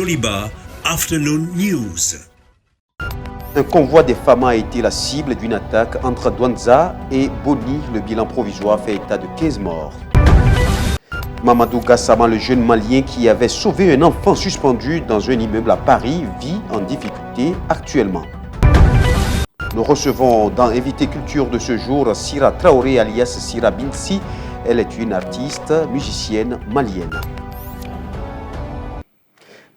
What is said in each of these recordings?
Joliba Afternoon News. Un convoi des femmes a été la cible d'une attaque entre Douentza et Boni. Le bilan provisoire fait état de 15 morts. Mamadou Gassama, le jeune Malien qui avait sauvé un enfant suspendu dans un immeuble à Paris, vit en difficulté actuellement. Nous recevons dans Invité Culture de ce jour Sira Traoré alias Sira Binsi. Elle est une artiste musicienne malienne.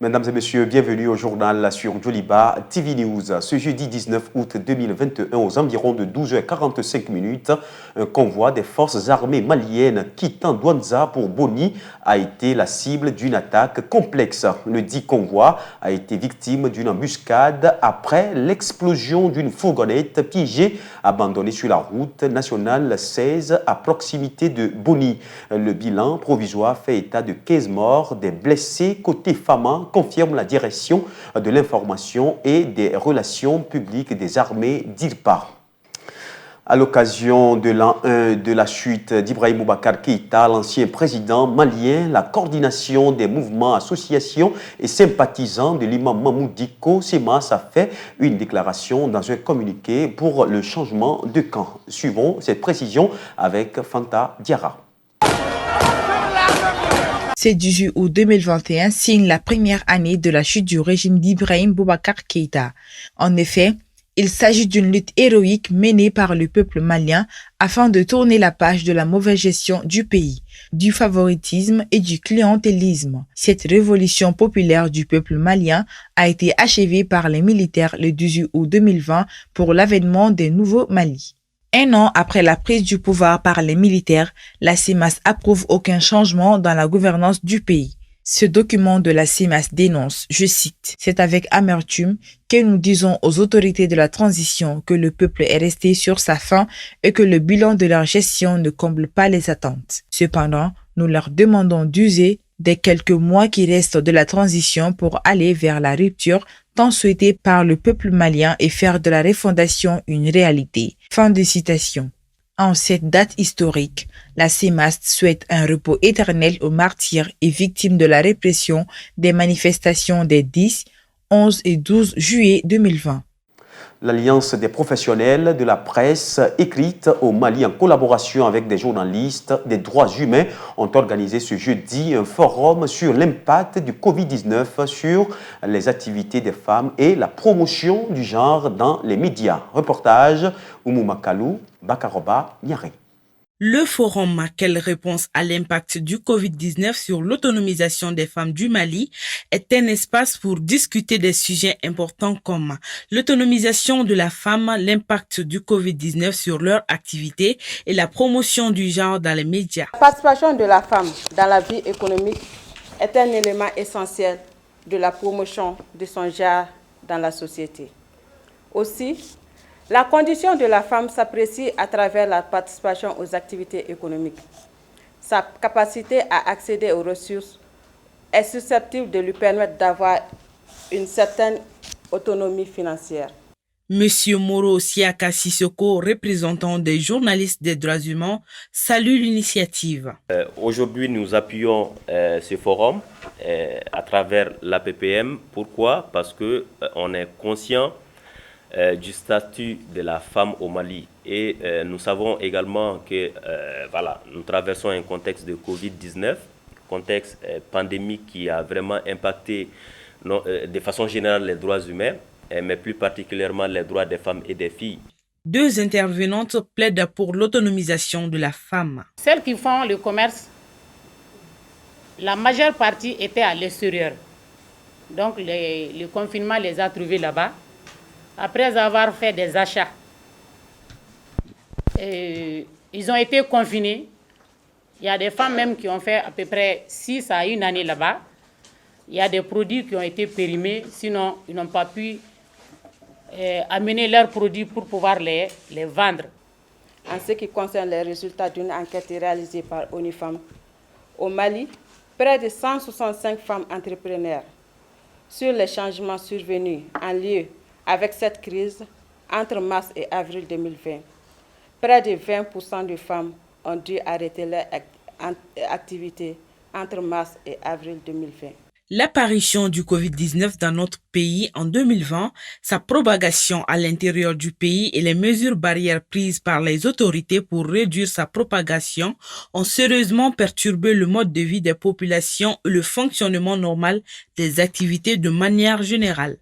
Mesdames et messieurs, bienvenue au journal sur Joliba TV News. Ce jeudi 19 août 2021, aux environs de 12h45, un convoi des forces armées maliennes quittant Douentza pour Boni a été la cible d'une attaque complexe. Le dit convoi a été victime d'une embuscade après l'explosion d'une fourgonnette piégée abandonnée sur la route nationale 16 à proximité de Boni. Le bilan provisoire fait état de 15 morts, des blessés côté Fama, confirme la direction de l'information et des relations publiques des armées d'IRPA. À l'occasion de l'an 1 de la chute d'Ibrahim Boubacar Keïta, l'ancien président malien, la coordination des mouvements, associations et sympathisants de l'imam Mahmoud Dicko, SEMAS, a fait une déclaration dans un communiqué pour le changement de camp. Suivons cette précision avec Fanta Diarra. Ce 18 août 2021 signe la première année de la chute du régime d'Ibrahim Boubacar Keïta. En effet, il s'agit d'une lutte héroïque menée par le peuple malien afin de tourner la page de la mauvaise gestion du pays, du favoritisme et du clientélisme. Cette révolution populaire du peuple malien a été achevée par les militaires le 18 août 2020 pour l'avènement des nouveaux Mali. Un an après la prise du pouvoir par les militaires, la CEMAS approuve aucun changement dans la gouvernance du pays. Ce document de la CEMAS dénonce, je cite, « C'est avec amertume que nous disons aux autorités de la transition que le peuple est resté sur sa faim et que le bilan de leur gestion ne comble pas les attentes. Cependant, nous leur demandons d'user des quelques mois qui restent de la transition pour aller vers la rupture tant souhaitée par le peuple malien et faire de la refondation une réalité. » Fin de citation. En cette date historique, la CEMAS souhaite un repos éternel aux martyrs et victimes de la répression des manifestations des 10, 11 et 12 juillet 2020. L'Alliance des professionnels de la presse écrite au Mali en collaboration avec des journalistes des droits humains ont organisé ce jeudi un forum sur l'impact du Covid-19 sur les activités des femmes et la promotion du genre dans les médias. Reportage Oumou Makalou, Bakaroba, Niaré. Le forum, quelle réponse à l'impact du Covid-19 sur l'autonomisation des femmes du Mali, est un espace pour discuter des sujets importants comme l'autonomisation de la femme, l'impact du Covid-19 sur leur activité et la promotion du genre dans les médias. La participation de la femme dans la vie économique est un élément essentiel de la promotion de son genre dans la société. Aussi, la condition de la femme s'apprécie à travers la participation aux activités économiques. Sa capacité à accéder aux ressources est susceptible de lui permettre d'avoir une certaine autonomie financière. Monsieur Moro Siaka Sissoko, représentant des journalistes des droits humains, salue l'initiative. Aujourd'hui, nous appuyons ce forum à travers l'APPM. Pourquoi? Parce qu'on est conscient du statut de la femme au Mali. Et nous savons également que nous traversons un contexte de Covid-19, contexte pandémique qui a vraiment impacté de façon générale les droits humains, mais plus particulièrement les droits des femmes et des filles. Deux intervenantes plaident pour l'autonomisation de la femme. Celles qui font le commerce, la majeure partie était à l'extérieur. Donc le confinement les a trouvées là-bas. Après avoir fait des achats, ils ont été confinés. Il y a des femmes même qui ont fait à peu près 6 à 1 année là-bas. Il y a des produits qui ont été périmés, sinon ils n'ont pas pu amener leurs produits pour pouvoir les vendre. En ce qui concerne les résultats d'une enquête réalisée par ONU Femmes, au Mali, près de 165 femmes entrepreneurs sur les changements survenus en lien avec cette crise entre mars et avril 2020. Près de 20% de femmes ont dû arrêter leur activité entre mars et avril 2020. L'apparition du Covid-19 dans notre pays en 2020, sa propagation à l'intérieur du pays et les mesures barrières prises par les autorités pour réduire sa propagation ont sérieusement perturbé le mode de vie des populations et le fonctionnement normal des activités de manière générale.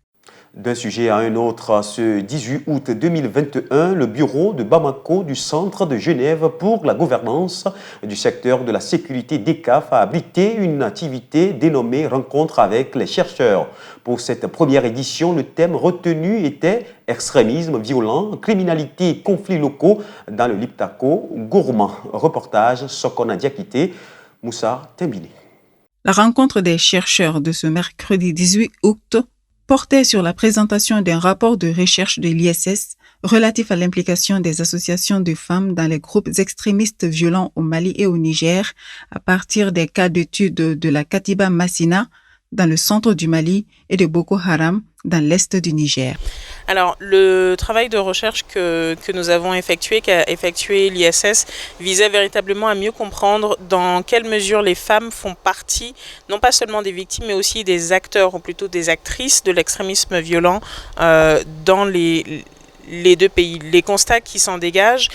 D'un sujet à un autre, ce 18 août 2021, le bureau de Bamako du Centre de Genève pour la gouvernance du secteur de la sécurité DECAF a abrité une activité dénommée Rencontre avec les chercheurs. Pour cette première édition, le thème retenu était extrémisme violent, criminalité et conflits locaux dans le Liptako gourmand. Reportage Sokona Diakité, Moussa Tembini. La rencontre des chercheurs de ce mercredi 18 août portait sur la présentation d'un rapport de recherche de l'ISS relatif à l'implication des associations de femmes dans les groupes extrémistes violents au Mali et au Niger à partir des cas d'études de la Katiba Massina dans le centre du Mali et de Boko Haram dans l'est du Niger. Alors, le travail de recherche que nous avons effectué, qu'a effectué l'ISS, visait véritablement à mieux comprendre dans quelle mesure les femmes font partie, non pas seulement des victimes, mais aussi des acteurs, ou plutôt des actrices de l'extrémisme violent dans les deux pays. Les constats qui s'en dégagent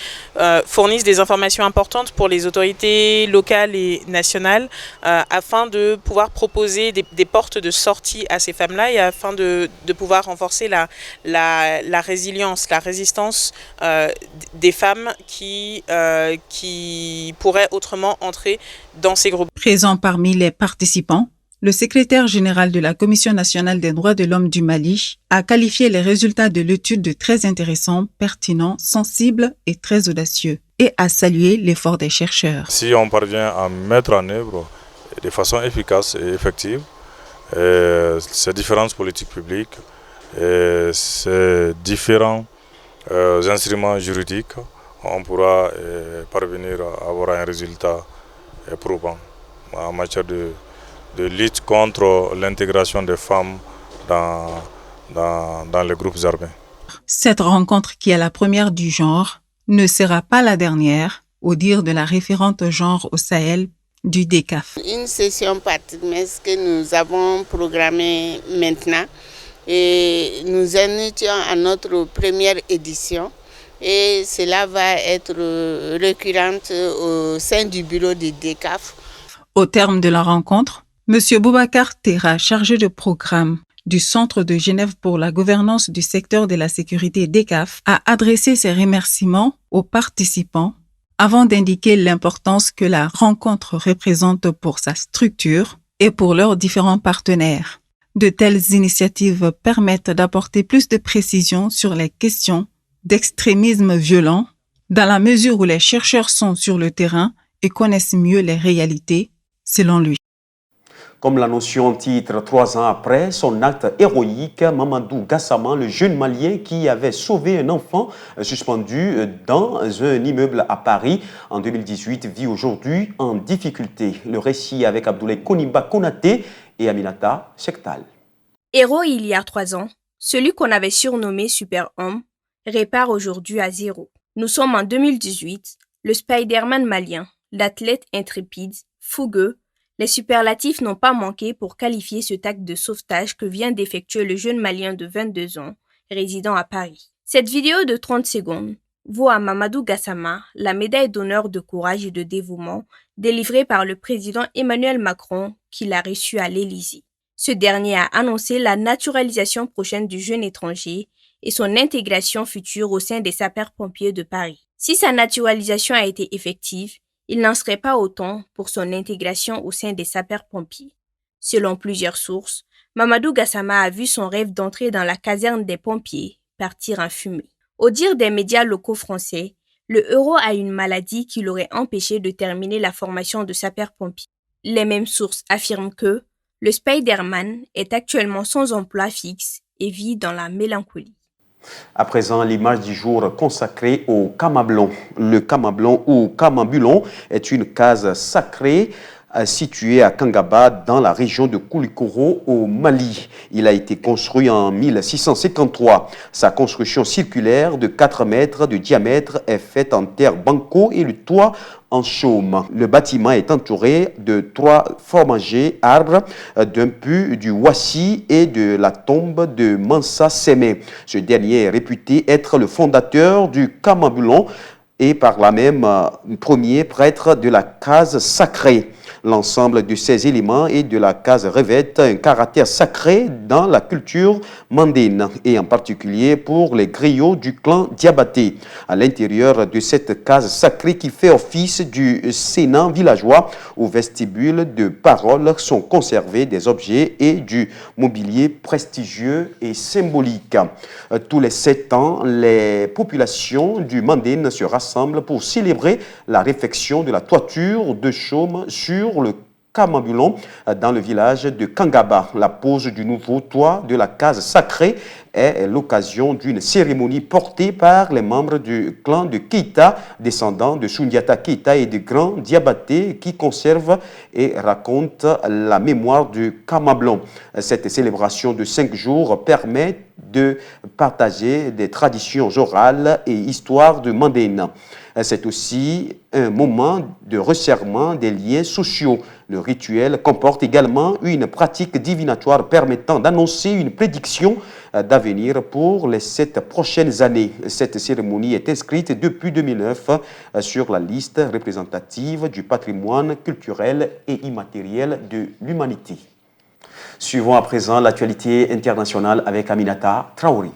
fournissent des informations importantes pour les autorités locales et nationales afin de pouvoir proposer des portes de sortie à ces femmes-là et afin de pouvoir renforcer la résilience, la résistance des femmes qui pourraient autrement entrer dans ces groupes. Présent parmi les participants, le secrétaire général de la Commission nationale des droits de l'homme du Mali a qualifié les résultats de l'étude de très intéressants, pertinents, sensibles et très audacieux et a salué l'effort des chercheurs. Si on parvient à mettre en œuvre de façon efficace et effective ces différentes politiques publiques, ces différents instruments juridiques, on pourra parvenir à avoir un résultat probant en matière de lutte contre l'intégration des femmes dans les groupes armés. Cette rencontre, qui est la première du genre, ne sera pas la dernière, au dire de la référente genre au Sahel du DECAF. Une session particulière que nous avons programmée maintenant et nous en étions à notre première édition et cela va être récurrente au sein du bureau du DECAF. Au terme de la rencontre, M. Boubacar Terra, chargé de programme du Centre de Genève pour la gouvernance du secteur de la sécurité DECAF, a adressé ses remerciements aux participants avant d'indiquer l'importance que la rencontre représente pour sa structure et pour leurs différents partenaires. De telles initiatives permettent d'apporter plus de précision sur les questions d'extrémisme violent dans la mesure où les chercheurs sont sur le terrain et connaissent mieux les réalités, selon lui. Comme la notion titre 3 ans après son acte héroïque, Mamadou Gassama, le jeune Malien qui avait sauvé un enfant suspendu dans un immeuble à Paris en 2018, vit aujourd'hui en difficulté. Le récit avec Abdoulaye Konimba Konaté et Aminata Sektal. Héros il y a 3 ans, celui qu'on avait surnommé Super-Homme répare aujourd'hui à zéro. Nous sommes en 2018, le Spider-Man malien, l'athlète intrépide, fougueux. Les superlatifs n'ont pas manqué pour qualifier cet acte de sauvetage que vient d'effectuer le jeune Malien de 22 ans, résidant à Paris. Cette vidéo de 30 secondes vaut à Mamadou Gassama la médaille d'honneur de courage et de dévouement délivrée par le président Emmanuel Macron qui l'a reçue à l'Élysée. Ce dernier a annoncé la naturalisation prochaine du jeune étranger et son intégration future au sein des sapeurs-pompiers de Paris. Si sa naturalisation a été effective, il n'en serait pas autant pour son intégration au sein des sapeurs-pompiers. Selon plusieurs sources, Mamadou Gassama a vu son rêve d'entrer dans la caserne des pompiers partir en fumée. Au dire des médias locaux français, le héros a une maladie qui l'aurait empêché de terminer la formation de sapeur-pompier. Les mêmes sources affirment que le Spider-Man est actuellement sans emploi fixe et vit dans la mélancolie. À présent, l'image du jour consacrée au Kamablon. Le Kamablon ou Kamambulon est une case sacrée situé à Kangaba dans la région de Koulikoro au Mali. Il a été construit en 1653. Sa construction circulaire de 4 mètres de diamètre est faite en terre banco et le toit en chaume. Le bâtiment est entouré de 3 formagers arbres, d'un pu du Wassi et de la tombe de Mansa Sémé. Ce dernier est réputé être le fondateur du Kamambulon et par là même premier prêtre de la case sacrée. L'ensemble de ces éléments et de la case revêtent un caractère sacré dans la culture mandine et en particulier pour les griots du clan Diabaté. À l'intérieur de cette case sacrée qui fait office du sénat villageois, au vestibule de parole sont conservés des objets et du mobilier prestigieux et symbolique. Tous les 7 ans, les populations du Mandine se rassemblent pour célébrer la réfection de la toiture de chaume sur le Kamambulon dans le village de Kangaba. La pose du nouveau toit de la case sacrée est l'occasion d'une cérémonie portée par les membres du clan de Keita, descendants de Soundiata Keita et de Grand Diabaté, qui conservent et racontent la mémoire du Kamambulon. Cette célébration de 5 jours permet de partager des traditions orales et histoires de Mandine. C'est aussi un moment de resserrement des liens sociaux. Le rituel comporte également une pratique divinatoire permettant d'annoncer une prédiction d'avenir pour les 7 prochaines années. Cette cérémonie est inscrite depuis 2009 sur la liste représentative du patrimoine culturel et immatériel de l'humanité. Suivons à présent l'actualité internationale avec Aminata Traoré.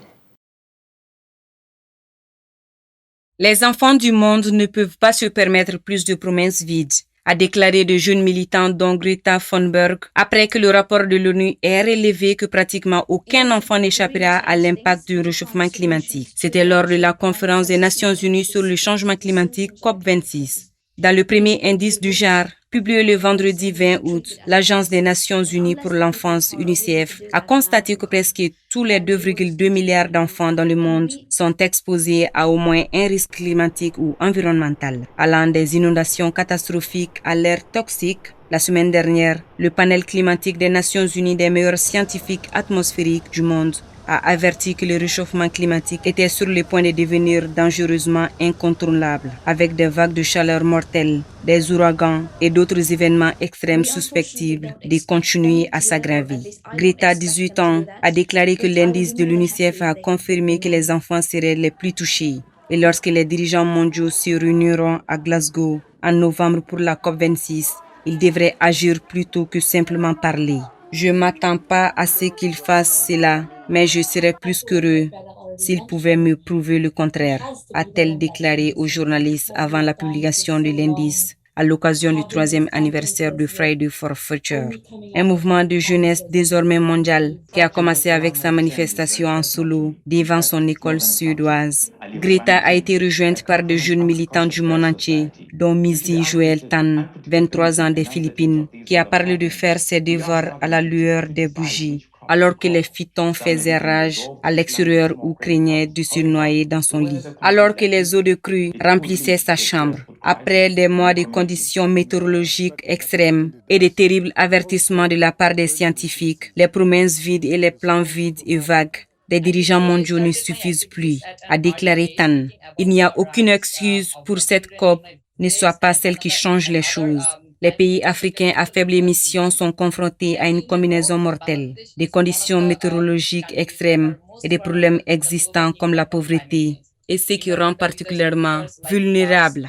Les enfants du monde ne peuvent pas se permettre plus de promesses vides, a déclaré de jeunes militants dont Greta Thunberg, après que le rapport de l'ONU ait relevé que pratiquement aucun enfant n'échappera à l'impact du réchauffement climatique. C'était lors de la conférence des Nations Unies sur le changement climatique COP26. Dans le premier indice du genre, publié le vendredi 20 août, l'Agence des Nations Unies pour l'enfance, UNICEF, a constaté que presque tous les 2,2 milliards d'enfants dans le monde sont exposés à au moins un risque climatique ou environnemental, allant des inondations catastrophiques à l'air toxique. La semaine dernière, le panel climatique des Nations Unies des meilleurs scientifiques atmosphériques du monde a averti que le réchauffement climatique était sur le point de devenir dangereusement incontrôlable, avec des vagues de chaleur mortelles, des ouragans et d'autres événements extrêmes susceptibles de continuer à s'aggraver. Greta, 18 ans, a déclaré que l'indice de l'UNICEF a confirmé que les enfants seraient les plus touchés. Et lorsque les dirigeants mondiaux se réuniront à Glasgow en novembre pour la COP26, ils devraient agir plutôt que simplement parler. Je ne m'attends pas à ce qu'ils fassent cela, mais je serais plus qu'heureux s'ils pouvaient me prouver le contraire, a-t-elle déclaré aux journalistes avant la publication de l'indice à l'occasion du 3e anniversaire de Friday for Future, un mouvement de jeunesse désormais mondial qui a commencé avec sa manifestation en solo devant son école suédoise. Greta a été rejointe par de jeunes militants du monde entier, dont Missy Joel Tan, 23 ans des Philippines, qui a parlé de faire ses devoirs à la lueur des bougies, alors que les phytons faisaient rage à l'extérieur ou craignaient de se noyer dans son lit. Alors que les eaux de crue remplissaient sa chambre. Après des mois de conditions météorologiques extrêmes et de terribles avertissements de la part des scientifiques, les promesses vides et les plans vides et vagues des dirigeants mondiaux ne suffisent plus, a déclaré Tan. Il n'y a aucune excuse pour cette COP ne soit pas celle qui change les choses. Les pays africains à faible émission sont confrontés à une combinaison mortelle, des conditions météorologiques extrêmes et des problèmes existants comme la pauvreté, et ce qui rend particulièrement vulnérables.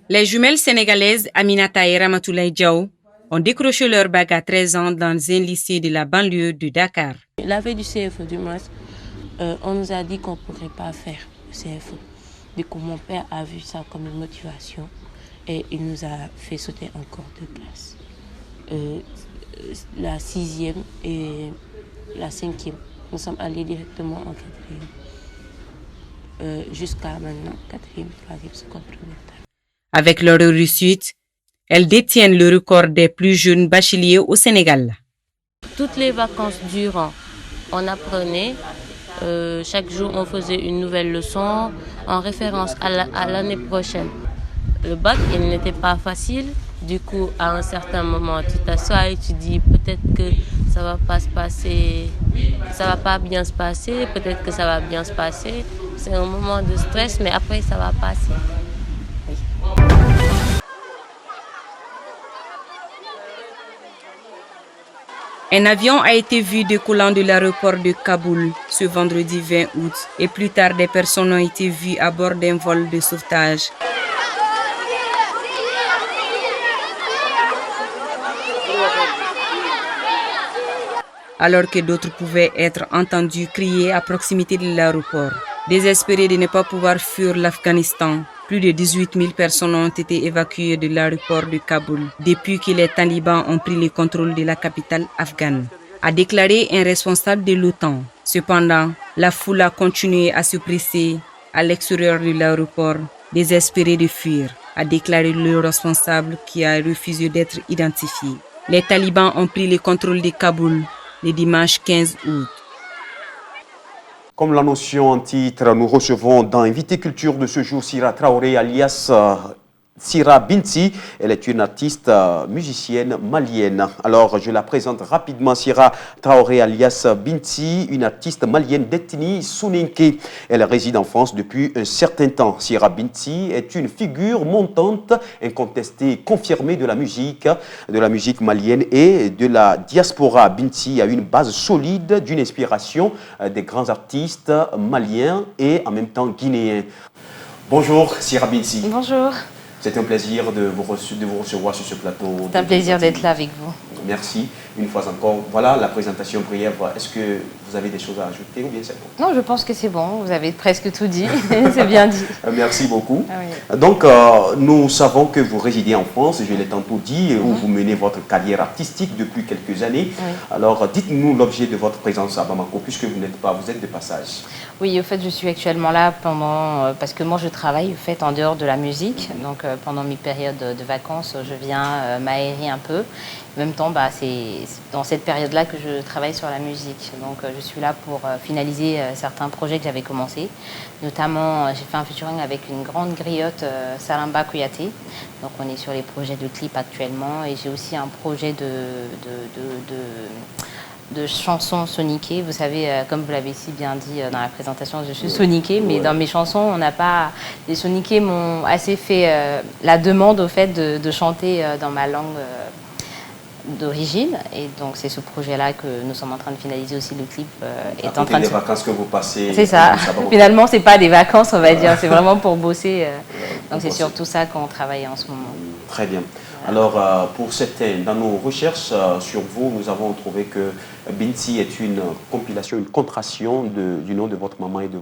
Les jumelles sénégalaises Aminata et Ramatoulaye Diaw ont décroché leur bague à 13 ans dans un lycée de la banlieue de Dakar. La veille du CFE du mois, on nous a dit qu'on ne pourrait pas faire le CFE. Du coup, mon père a vu ça comme une motivation et il nous a fait sauter encore 2 classes. La 6e et la 5e. Nous sommes allés directement en 4e. Jusqu'à maintenant, 4e, 3e, seconde, première. Avec leur réussite, elles détiennent le record des plus jeunes bacheliers au Sénégal. Toutes les vacances durant, on apprenait Chaque jour, on faisait une nouvelle leçon en référence à l'année prochaine. Le bac, il n'était pas facile. Du coup, à un certain moment, tu t'assois et tu dis peut-être que ça va pas se passer, ça va pas bien se passer, peut-être que ça va bien se passer. C'est un moment de stress, mais après, ça va passer. Oui. Un avion a été vu décollant de l'aéroport de Kaboul ce vendredi 20 août et plus tard des personnes ont été vues à bord d'un vol de sauvetage. Alors que d'autres pouvaient être entendus crier à proximité de l'aéroport. Désespérés de ne pas pouvoir fuir l'Afghanistan, plus de 18 000 personnes ont été évacuées de l'aéroport de Kaboul depuis que les talibans ont pris le contrôle de la capitale afghane, a déclaré un responsable de l'OTAN. Cependant, la foule a continué à se presser à l'extérieur de l'aéroport, désespérée de fuir, a déclaré le responsable qui a refusé d'être identifié. Les talibans ont pris le contrôle de Kaboul le dimanche 15 août. Comme l'annonçait en titre, nous recevons dans Invité Culture de ce jour Sira Traoré alias Sira Binti. Elle est une artiste musicienne malienne. Alors, je la présente rapidement. Sira Traoré alias Binti, une artiste malienne d'ethnie Soninké. Elle réside en France depuis un certain temps. Sira Binti est une figure montante, incontestée, confirmée de la musique malienne et de la diaspora. Binti a une base solide d'une inspiration des grands artistes maliens et en même temps guinéens. Bonjour Sira Binti. Bonjour. C'est un plaisir de vous recevoir sur ce plateau. C'est un plaisir d'être là avec vous. Merci une fois encore. Voilà la présentation briève. Est-ce que vous avez des choses à ajouter ou bien c'est bon? Non, je pense que c'est bon. Vous avez presque tout dit. C'est bien dit. Merci beaucoup. Ah oui. Donc, nous savons que vous résidez en France, je l'ai tantôt dit, où vous menez votre carrière artistique depuis quelques années. Oui. Alors, dites-nous l'objet de votre présence à Bamako, puisque vous êtes de passage. Oui, au fait, je suis actuellement là parce que moi, je travaille au fait en dehors de la musique. Donc, pendant mes périodes de vacances, je viens m'aérer un peu. En même temps, c'est dans cette période-là que je travaille sur la musique. Donc, je suis là pour finaliser certains projets que j'avais commencés. Notamment, j'ai fait un featuring avec une grande griotte, Salamba Kouyaté. Donc, on est sur les projets de clips actuellement. Et j'ai aussi un projet de chansons soniquées. Vous savez, comme vous l'avez si bien dit dans la présentation, je suis soniquée, mais dans mes chansons, on n'a pas... Les soniqués m'ont assez fait la demande au fait de chanter dans ma langue d'origine. Et donc, c'est ce projet-là que nous sommes en train de finaliser aussi. Le clip est en train de... des vacances que vous passez... C'est ça. Finalement, c'est pas des vacances, on va dire. C'est vraiment pour bosser. Donc, c'est surtout ça qu'on travaille en ce moment. Très bien. Alors, pour certains, dans nos recherches sur vous, nous avons trouvé que Binti est une compilation, une contraction du nom de votre maman et de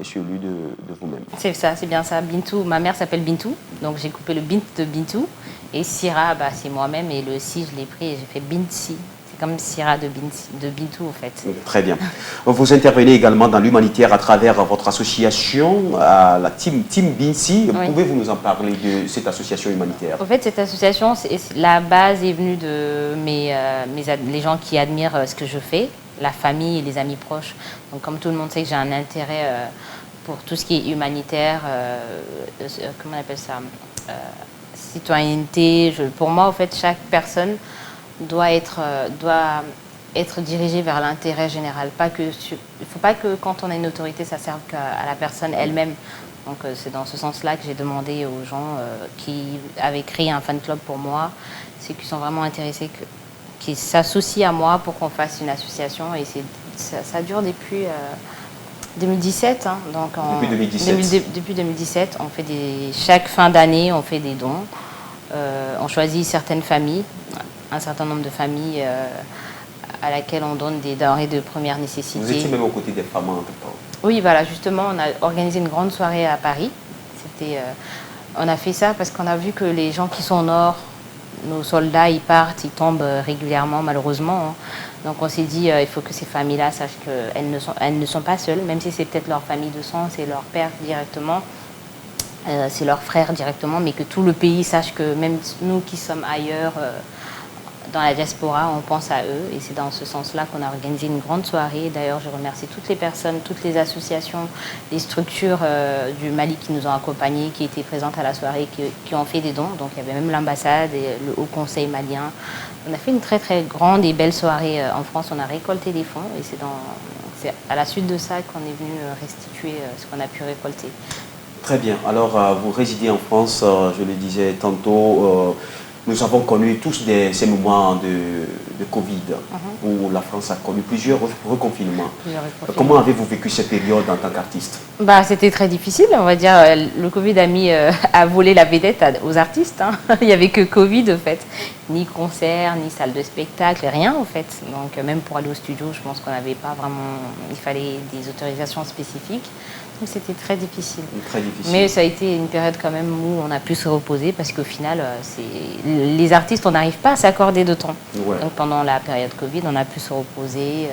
celui de vous-même. C'est ça, c'est bien ça. Bintou, ma mère s'appelle Bintou, donc j'ai coupé le Bint de Bintou. Et Sira, c'est moi-même, et le Si, je l'ai pris et j'ai fait Binti. C'est comme Sira de Bintou, en fait. Très bien. Vous intervenez également dans l'humanitaire à travers votre association, la Team Binti. Oui. Pouvez-vous nous en parler de cette association humanitaire? En fait, cette association, la base est venue de les gens qui admirent ce que je fais, la famille et les amis proches. Donc, comme tout le monde sait que j'ai un intérêt pour tout ce qui est humanitaire, comment on appelle ça, citoyenneté. Pour moi, en fait, chaque personne doit être dirigée vers l'intérêt général. Il ne faut pas que quand on a une autorité, ça serve qu'à la personne elle-même. Donc c'est dans ce sens-là que j'ai demandé aux gens qui avaient créé un fan club pour moi, c'est qu'ils sont vraiment intéressés, qui s'associent à moi pour qu'on fasse une association. Et ça dure depuis 2017. Donc depuis 2017, on fait chaque fin d'année, on fait des dons. On choisit certaines familles, un certain nombre de familles à laquelle on donne des denrées de première nécessité. Vous étiez même aux côtés des femmes en tout temps. Oui, voilà, justement, on a organisé une grande soirée à Paris. On a fait ça parce qu'on a vu que les gens qui sont au nord, nos soldats, ils partent, ils tombent régulièrement, malheureusement. Donc on s'est dit, il faut que ces familles-là sachent qu'elles ne sont pas seules, même si c'est peut-être leur famille de sang, c'est leur père directement. C'est leur frère directement, mais que tout le pays sache que même nous qui sommes ailleurs, dans la diaspora, on pense à eux. Et c'est dans ce sens-là qu'on a organisé une grande soirée. D'ailleurs, je remercie toutes les personnes, toutes les associations, les structures du Mali qui nous ont accompagnés, qui étaient présentes à la soirée, qui ont fait des dons. Donc il y avait même l'ambassade et le Haut Conseil malien. On a fait une très très grande et belle soirée en France. On a récolté des fonds et c'est à la suite de ça qu'on est venu restituer ce qu'on a pu récolter. Très bien. Alors, vous résidez en France, je le disais tantôt. Nous avons connu tous ces moments de Covid où la France a connu plusieurs reconfinements. Comment avez-vous vécu cette période en tant qu'artiste? C'était très difficile, on va dire. Le Covid a volé la vedette aux artistes. Il n'y avait que Covid, en fait. Ni concert, ni salle de spectacle, rien, en fait. Donc, même pour aller au studio, je pense qu'on n'avait pas vraiment... Il fallait des autorisations spécifiques. Donc, c'était très difficile. Mais ça a été une période quand même où on a pu se reposer parce qu'au final, les artistes, on n'arrive pas à s'accorder de temps. Donc, pendant la période Covid, on a pu se reposer,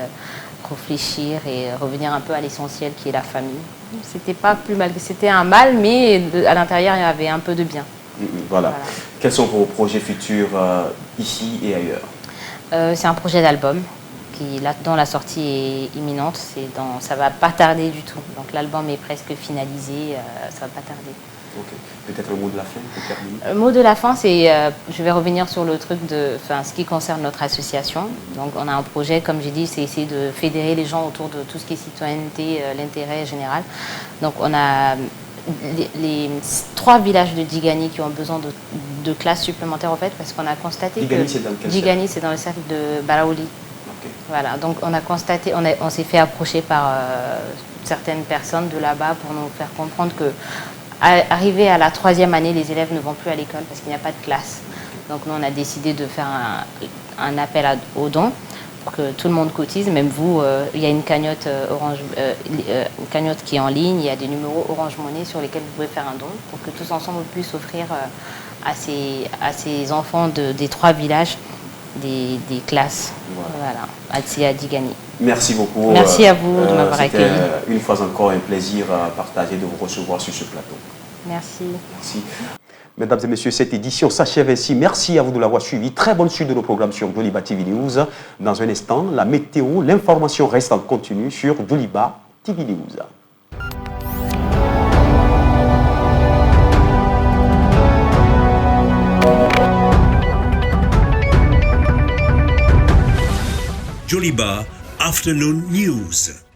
réfléchir et revenir un peu à l'essentiel qui est la famille. C'était pas plus mal, c'était un mal, mais à l'intérieur, il y avait un peu de bien. Voilà. Quels sont vos projets futurs ici et ailleurs? C'est un projet d'album dont la sortie est imminente. Ça va pas tarder du tout. Donc l'album est presque finalisé, ça va pas tarder. Peut-être un mot de la fin pour terminer. Le mot de la fin, c'est, je vais revenir sur le truc ce qui concerne notre association. Donc on a un projet, comme j'ai dit, c'est essayer de fédérer les gens autour de tout ce qui est citoyenneté, l'intérêt général. Donc on a les 3 villages de Digani qui ont besoin de classes supplémentaires en fait, parce qu'on a constaté Digani, c'est dans le cercle de Baraouli. Voilà, donc on a constaté, on s'est fait approcher par certaines personnes de là-bas pour nous faire comprendre que arrivé à la 3e année, les élèves ne vont plus à l'école parce qu'il n'y a pas de classe. Donc nous, on a décidé de faire un appel aux dons pour que tout le monde cotise, même vous. Il y a une cagnotte une cagnotte qui est en ligne, il y a des numéros Orange Money sur lesquels vous pouvez faire un don pour que tous ensemble on puisse offrir à ces enfants des 3 villages des classes, à Digani. Merci beaucoup. Merci à vous de m'avoir accueilli. C'était une fois encore un plaisir à partager, de vous recevoir sur ce plateau. Merci. Merci. Mesdames et messieurs, cette édition s'achève ainsi. Merci à vous de l'avoir suivi. Très bonne suite de nos programmes sur Doliba TV News. Dans un instant, la météo, l'information reste en continu sur Doliba TV News. Doliba Afternoon News.